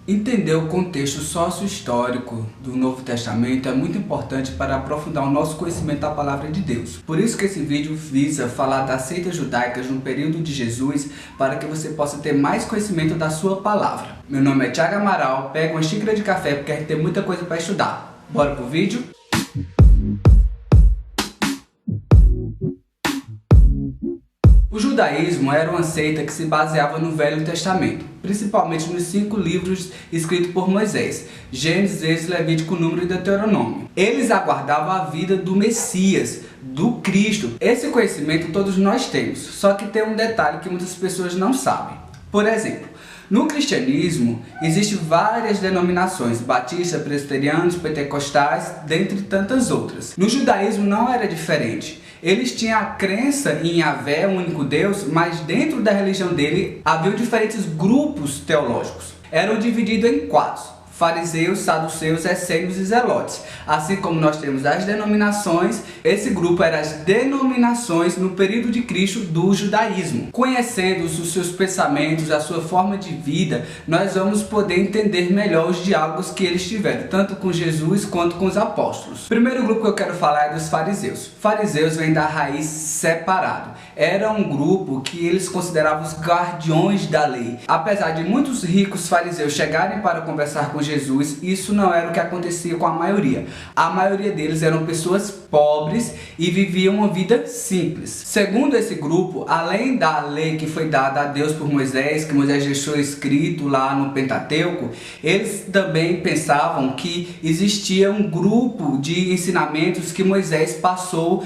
Entender o contexto sócio-histórico do Novo Testamento é muito importante para aprofundar o nosso conhecimento da Palavra de Deus. Por isso que esse vídeo visa falar das seitas judaicas no período de Jesus, para que você possa ter mais conhecimento da sua palavra. Meu nome é Thiago Amaral, pega uma xícara de café porque a gente tem muita coisa para estudar. Bora pro vídeo? O judaísmo era uma seita que se baseava no Velho Testamento, principalmente nos 5 livros escritos por Moisés: Gênesis, Êxodo, Levítico, Número e Deuteronômio. Eles aguardavam a vida do Messias, do Cristo. Esse conhecimento todos nós temos, só que tem um detalhe que muitas pessoas não sabem. Por exemplo, no cristianismo, existem várias denominações: batistas, presbiterianos, pentecostais, dentre tantas outras. No judaísmo não era diferente. Eles tinham a crença em Yahvé, um único Deus, mas dentro da religião dele havia diferentes grupos teológicos. Eram divididos em 4: fariseus, saduceus, essênios e zelotes. Assim como nós temos as denominações, esse grupo era as denominações no período de Cristo do judaísmo. Conhecendo os seus pensamentos, a sua forma de vida, nós vamos poder entender melhor os diálogos que eles tiveram, tanto com Jesus quanto com os apóstolos. O primeiro grupo que eu quero falar é dos fariseus. Fariseus vem da raiz separado. Era um grupo que eles consideravam os guardiões da lei. Apesar de muitos ricos fariseus chegarem para conversar com Jesus, isso não era o que acontecia com a maioria. A maioria deles eram pessoas pobres e viviam uma vida simples. Segundo esse grupo, além da lei que foi dada a Deus por Moisés, que Moisés deixou escrito lá no Pentateuco, eles também pensavam que existia um grupo de ensinamentos que Moisés passou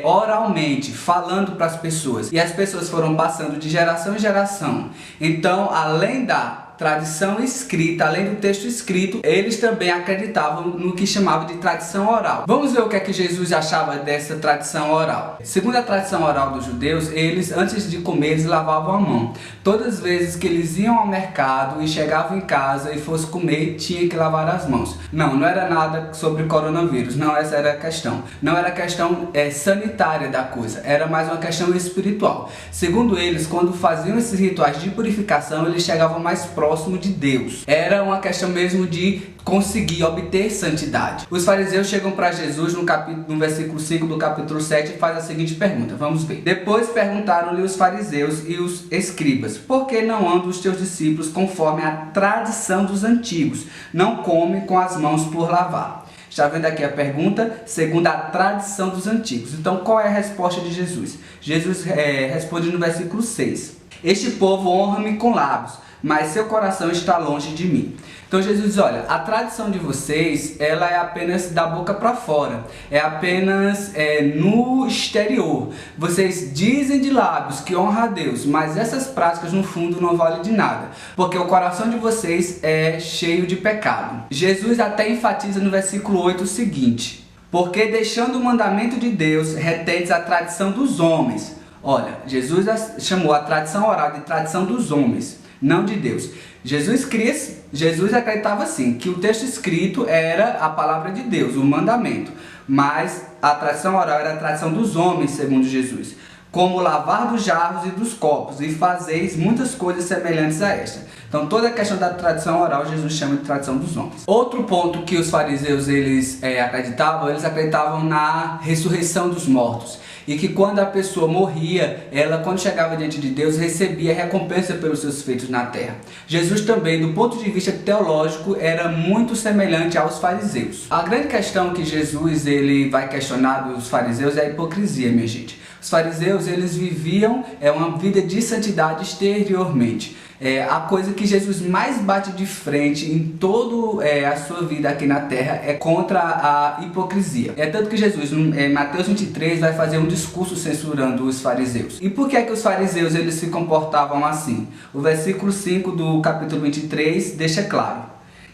oralmente, falando para as pessoas. E as pessoas foram passando de geração em geração. Então, além da tradição escrita, além do texto escrito, eles também acreditavam no que chamavam de tradição oral. Vamos ver o que é que Jesus achava dessa tradição oral. Segundo a tradição oral dos judeus, eles, antes de comer, eles lavavam a mão. Todas as vezes que eles iam ao mercado e chegavam em casa e fossem comer, tinha que lavar as mãos. Não era nada sobre coronavírus, não, essa era a questão. Não era a questão sanitária da coisa, era mais uma questão espiritual. Segundo eles, quando faziam esses rituais de purificação, eles chegavam mais próximo de Deus. Era uma questão mesmo de conseguir obter santidade. Os fariseus chegam para Jesus no versículo 5 do capítulo 7 e faz a seguinte pergunta, vamos ver. Depois perguntaram-lhe os fariseus e os escribas: por que não andam os teus discípulos conforme a tradição dos antigos? Não comem com as mãos por lavar. Está vendo aqui a pergunta? Segundo a tradição dos antigos. Então, qual é a resposta de Jesus? Jesus responde no versículo 6. Este povo honra-me com lábios, mas seu coração está longe de mim. Então Jesus diz: olha, a tradição de vocês, ela é apenas da boca para fora, é apenas no exterior. Vocês dizem de lábios que honra a Deus, mas essas práticas no fundo não valem de nada, porque o coração de vocês é cheio de pecado. Jesus até enfatiza no versículo 8 o seguinte: porque deixando o mandamento de Deus, retendes a tradição dos homens. Olha, Jesus chamou a tradição oral de tradição dos homens, não de Deus. Jesus acreditava assim, que o texto escrito era a palavra de Deus, o mandamento, mas a tradição oral era a tradição dos homens, segundo Jesus, como lavar dos jarros e dos copos, e fazeis muitas coisas semelhantes a esta. Então toda a questão da tradição oral Jesus chama de tradição dos homens. Outro ponto que os fariseus eles acreditavam na ressurreição dos mortos. E que quando a pessoa morria, ela, quando chegava diante de Deus, recebia recompensa pelos seus feitos na terra. Jesus também, do ponto de vista teológico, era muito semelhante aos fariseus. A grande questão que Jesus ele vai questionar dos fariseus é a hipocrisia, minha gente. Os fariseus, eles viviam uma vida de santidade exteriormente. A coisa que Jesus mais bate de frente em toda a sua vida aqui na terra é contra a hipocrisia. É tanto que Jesus, em Mateus 23, vai fazer um discurso censurando os fariseus. E por que é que os fariseus eles se comportavam assim? O versículo 5 do capítulo 23 deixa claro: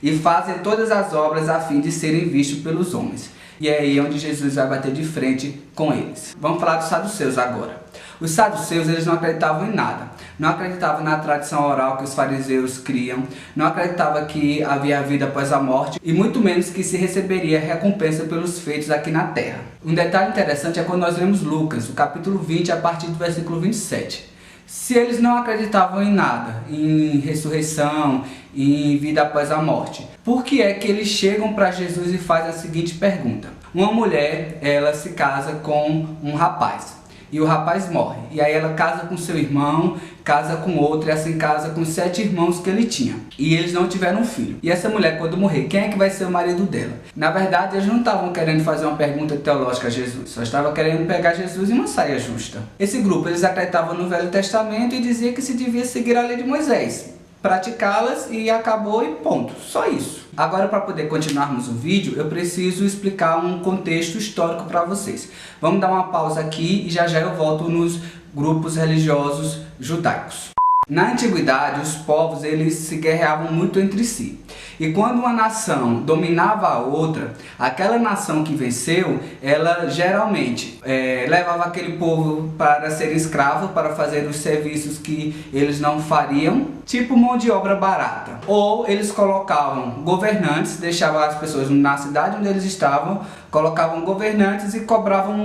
e fazem todas as obras a fim de serem vistos pelos homens. E é aí onde Jesus vai bater de frente com eles. Vamos falar dos saduceus agora. Os saduceus, eles não acreditavam em nada. Não acreditavam na tradição oral que os fariseus criam. Não acreditavam que havia vida após a morte. E muito menos que se receberia recompensa pelos feitos aqui na terra. Um detalhe interessante é quando nós lemos Lucas, o capítulo 20, a partir do versículo 27. Se eles não acreditavam em nada, em ressurreição, em vida após a morte. Por que é que eles chegam para Jesus e fazem a seguinte pergunta? Uma mulher, ela se casa com um rapaz. E o rapaz morre. E aí ela casa com seu irmão, casa com outro, e assim casa com 7 irmãos que ele tinha. E eles não tiveram filho. E essa mulher, quando morrer, quem é que vai ser o marido dela? Na verdade, eles não estavam querendo fazer uma pergunta teológica a Jesus. Só estavam querendo pegar Jesus em uma saia justa. Esse grupo, eles acreditavam no Velho Testamento e diziam que se devia seguir a lei de Moisés, praticá-las e acabou e ponto. Só isso. Agora, para poder continuarmos o vídeo, eu preciso explicar um contexto histórico para vocês. Vamos dar uma pausa aqui e já eu volto nos grupos religiosos judaicos. Na antiguidade, os povos eles se guerreavam muito entre si. E quando uma nação dominava a outra, aquela nação que venceu, ela geralmente levava aquele povo para ser escravo, para fazer os serviços que eles não fariam, tipo mão de obra barata. Ou eles colocavam governantes, deixavam as pessoas na cidade onde eles estavam, colocavam governantes e cobravam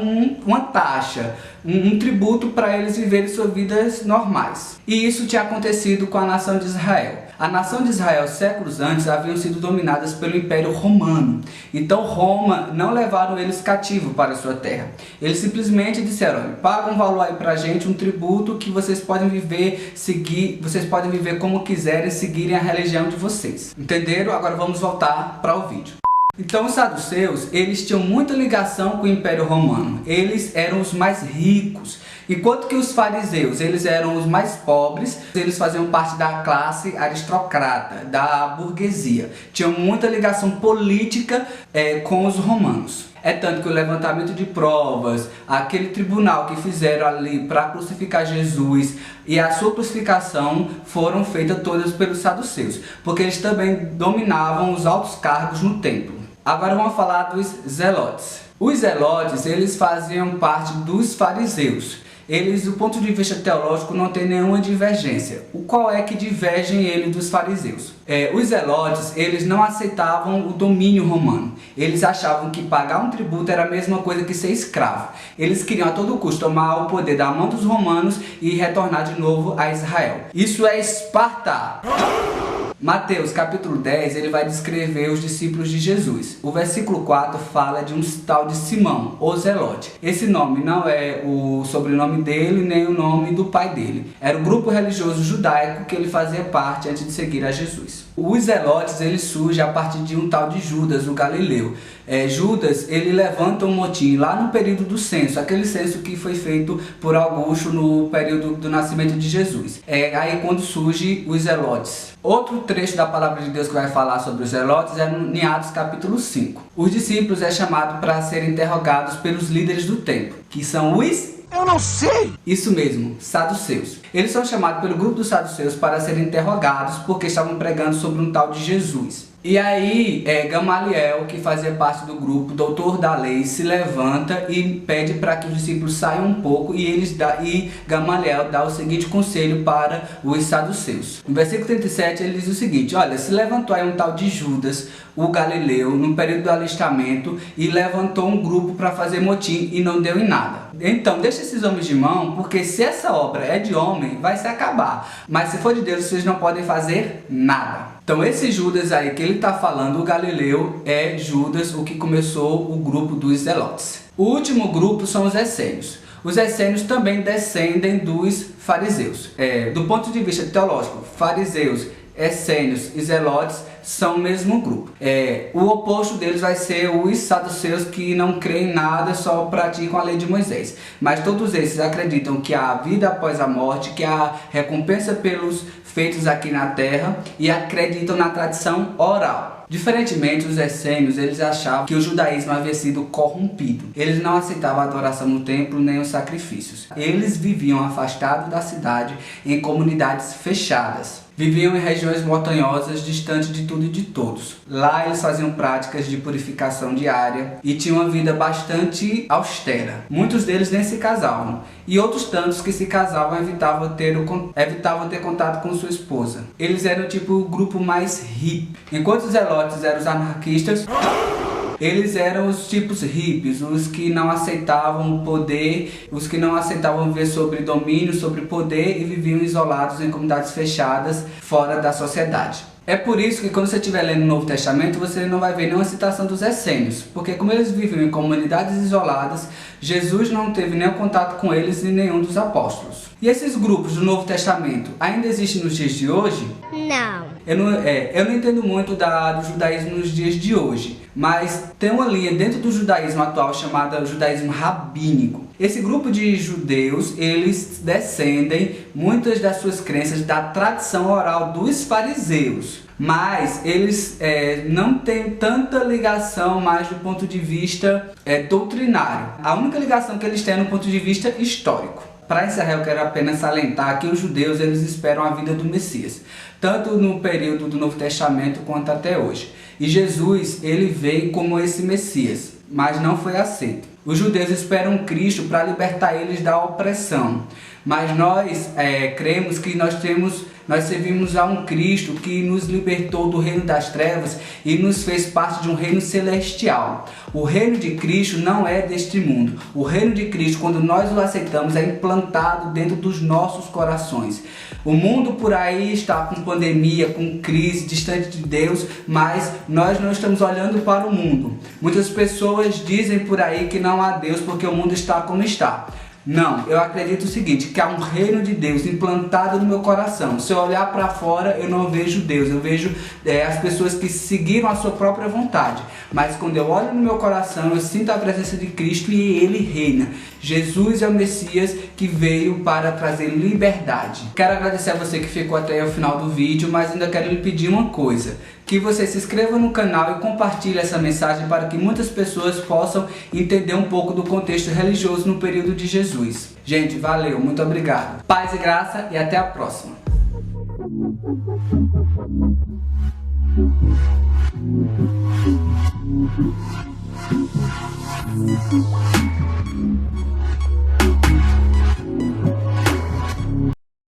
uma taxa, um tributo para eles viverem suas vidas normais. E isso tinha acontecido com a nação de Israel. A nação de Israel, séculos antes, haviam sido dominadas pelo Império Romano. Então Roma não levaram eles cativos para a sua terra. Eles simplesmente disseram: olha, paga um valor aí pra gente, um tributo que vocês podem viver, vocês podem viver como quiserem, seguirem a religião de vocês. Entenderam? Agora vamos voltar para o vídeo. Então os saduceus, eles tinham muita ligação com o Império Romano. Eles eram os mais ricos. Enquanto que os fariseus, eles eram os mais pobres, eles faziam parte da classe aristocrata, da burguesia. Tinham muita ligação política com os romanos. É tanto que o levantamento de provas, aquele tribunal que fizeram ali para crucificar Jesus e a sua crucificação foram feitas todas pelos saduceus, porque eles também dominavam os altos cargos no templo. Agora vamos falar dos zelotes. Os zelotes, eles faziam parte dos fariseus. Eles, do ponto de vista teológico, não tem nenhuma divergência. O qual é que divergem eles dos fariseus? Os zelotes, eles não aceitavam o domínio romano. Eles achavam que pagar um tributo era a mesma coisa que ser escravo. Eles queriam a todo custo tomar o poder da mão dos romanos e retornar de novo a Israel. Isso é Esparta. Mateus capítulo 10, ele vai descrever os discípulos de Jesus. O versículo 4 fala de um tal de Simão, o Zelote. Esse nome não é o sobrenome dele, nem o nome do pai dele. Era o grupo religioso judaico que ele fazia parte antes de seguir a Jesus. Os Zelotes, ele surge a partir de um tal de Judas, o Galileu. Judas, ele levanta um motim lá no período do censo, aquele censo que foi feito por Augusto no período do nascimento de Jesus. Aí quando surge os Zelotes. Outro trecho da palavra de Deus que vai falar sobre os zelotes é em Atos capítulo 5. Os discípulos é chamado para serem interrogados pelos líderes do templo, que são os... Eu não sei! Isso mesmo, saduceus. Eles são chamados pelo grupo dos saduceus para serem interrogados porque estavam pregando sobre um tal de Jesus. E aí, Gamaliel, que fazia parte do grupo, doutor da lei, se levanta e pede para que os discípulos saiam um pouco e Gamaliel dá o seguinte conselho para os saduceus. No versículo 37 ele diz o seguinte: olha, se levantou aí um tal de Judas, o Galileu, no período do alistamento e levantou um grupo para fazer motim e não deu em nada. Então, deixa esses homens de mão, porque se essa obra é de homem, vai se acabar. Mas se for de Deus, vocês não podem fazer nada. Então esse Judas aí que ele está falando, o Galileu, é Judas o que começou o grupo dos zelotes. O último grupo são os essênios. Os essênios também descendem dos fariseus. Do ponto de vista teológico, fariseus, essênios e zelotes são o mesmo grupo. O oposto deles vai ser os saduceus, que não creem em nada, só praticam a lei de Moisés. Mas todos esses acreditam que há vida após a morte, que há recompensa pelos feitos aqui na terra e acreditam na tradição oral. Diferentemente, os essênios, eles achavam que o judaísmo havia sido corrompido. Eles não aceitavam a adoração no templo nem os sacrifícios. Eles viviam afastados da cidade, em comunidades fechadas. Viviam em regiões montanhosas, distantes de tudo e de todos. Lá eles faziam práticas de purificação diária e tinham uma vida bastante austera. Muitos deles nem se casavam. E outros tantos que se casavam evitavam ter contato com sua esposa. Eles eram tipo o grupo mais hippie. Enquanto os zelotes eram os anarquistas, eles eram os tipos hippies, os que não aceitavam o poder, os que não aceitavam viver sobre domínio, sobre poder e viviam isolados em comunidades fechadas, fora da sociedade. É por isso que quando você estiver lendo o Novo Testamento, você não vai ver nenhuma citação dos essênios, porque como eles viviam em comunidades isoladas, Jesus não teve nenhum contato com eles e nenhum dos apóstolos. E esses grupos do Novo Testamento ainda existem nos dias de hoje? Não. Eu não entendo muito do judaísmo nos dias de hoje, mas tem uma linha dentro do judaísmo atual chamada judaísmo rabínico. Esse grupo de judeus, eles descendem muitas das suas crenças da tradição oral dos fariseus, mas eles não têm tanta ligação mais do ponto de vista doutrinário. A única ligação que eles têm é no ponto de vista histórico. Para encerrar, eu quero apenas salientar que os judeus eles esperam a vinda do Messias, tanto no período do Novo Testamento quanto até hoje. E Jesus, ele veio como esse Messias, mas não foi aceito. Os judeus esperam Cristo para libertar eles da opressão, mas nós cremos que nós servimos a um Cristo que nos libertou do reino das trevas e nos fez parte de um reino celestial. O reino de Cristo não é deste mundo. O reino de Cristo, quando nós o aceitamos, é implantado dentro dos nossos corações. O mundo por aí está com pandemia, com crise, distante de Deus, mas nós não estamos olhando para o mundo. Muitas pessoas dizem por aí que não há Deus porque o mundo está como está. Não, eu acredito o seguinte, que há um reino de Deus implantado no meu coração. Se eu olhar para fora, eu não vejo Deus, eu vejo as pessoas que seguiram a sua própria vontade. Mas quando eu olho no meu coração, eu sinto a presença de Cristo e Ele reina. Jesus é o Messias que veio para trazer liberdade. Quero agradecer a você que ficou até o final do vídeo, mas ainda quero lhe pedir uma coisa. Que você se inscreva no canal e compartilhe essa mensagem para que muitas pessoas possam entender um pouco do contexto religioso no período de Jesus. Gente, valeu, muito obrigado. Paz e graça e até a próxima.